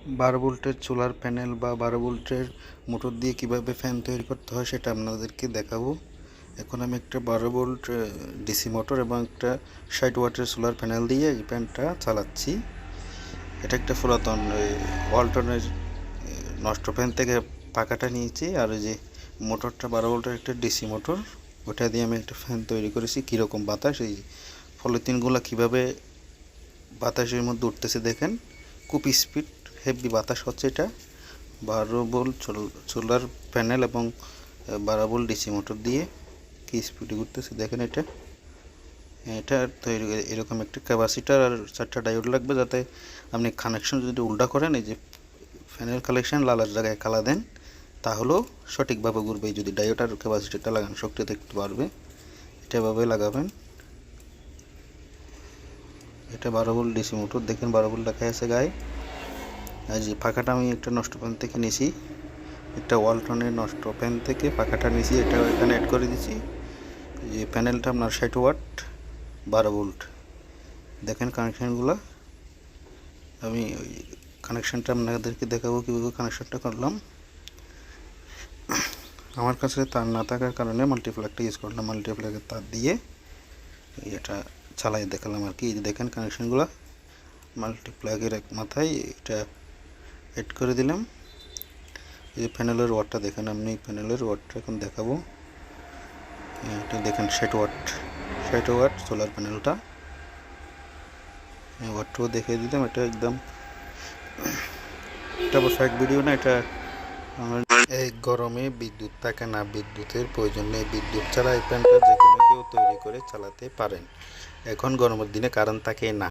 12 ভোল্টের solar panel বা 12 ভোল্টের মোটর দিয়ে কিভাবে ফ্যান তৈরি করতে হয় সেটা আপনাদেরকে দেখাবো। এখন আমি একটা 12 ভোল্ট ডিসি মোটর এবং একটা 60 ওয়াটের সোলার প্যানেল দিয়ে এই ফ্যানটা চালাচ্ছি। এটা একটা পুরাতন ওয়ালটনের নষ্ট ফ্যান থেকে পাখাটা নিয়েছি, আর ওই যে মোটরটা 12 ভোল্টের একটা ডিসি মোটর, ওটা দিয়ে আমি একটা ফ্যান তৈরি করেছি। কীরকম বাতাস, এই পলিথিনগুলো কীভাবে বাতাসের মধ্যে উঠতেছে দেখেন, খুব স্পিড হেভি বাতাস হচ্ছে। এটা 12 ভোল্ট সোলার প্যানেল এবং 12 ভোল্ট ডিসি মোটর দিয়ে কি স্পিডে ঘুরতেছে দেখেন। এটা তৈরি এরকম একটা ক্যাপাসিটার আর 4টা ডায়োড লাগবে, যাতে আপনি কানেকশন যদি উল্টা করেন, এই যে ফ্যানের কানেকশন লালার জায়গায় কালা দেন, তাহলেও সঠিকভাবে ঘুরবে। যদি ডায়োড আর ক্যাপাসিটারটা লাগান শক্তি দেখতে পারবে। এটা এভাবে লাগাবেন। এটা 12 ভোল্ট ডিসি মোটর, দেখেন 12 ভোল্ট লেখা আছে গায়ে। আর যে পাখাটা আমি একটা নষ্ট ফ্যান থেকে নিয়েছি, একটা ওয়ালটনের নষ্ট ফ্যান থেকে পাখাটা নিয়েছি, এটা এখানে অ্যাড করে দিয়েছি। যে প্যানেলটা আপনার 60 ওয়াট 12 ভোল্ট, দেখেন কানেকশানগুলো। আমি ওই কানেকশানটা আপনাদেরকে দেখাবো কীভাবে কানেকশানটা করলাম। আমার কাছে তার না থাকার কারণে মাল্টিপ্লাগটা ইউজ করলাম। মাল্টিপ্লাগের তার দিয়ে এটা চালাই দেখালাম আর কি। এই যে দেখেন কানেকশানগুলো, মাল্টিপ্লাগের এক মাথায় এটা অ্যাড করে দিলাম। এই যে প্যানেলের ওয়াটটা দেখেন, আপনি প্যানেলের ওয়াটটা এখন দেখাবো। এটা দেখেন 60 ওয়াট সোলার প্যানেলটা, ওয়াটটাও দেখিয়ে দিলাম। এটা একদম, এটা অবশ্য এক ভিডিও না, এটা আমার এই গরমে বিদ্যুৎ থাকে না, বিদ্যুতের প্রয়োজন নেই, বিদ্যুৎ ছাড়া এই ফ্যানটা যে কোনো কেউ তৈরি করে চালাতে পারেন। এখন গরমের দিনে কারেন্ট থাকে না।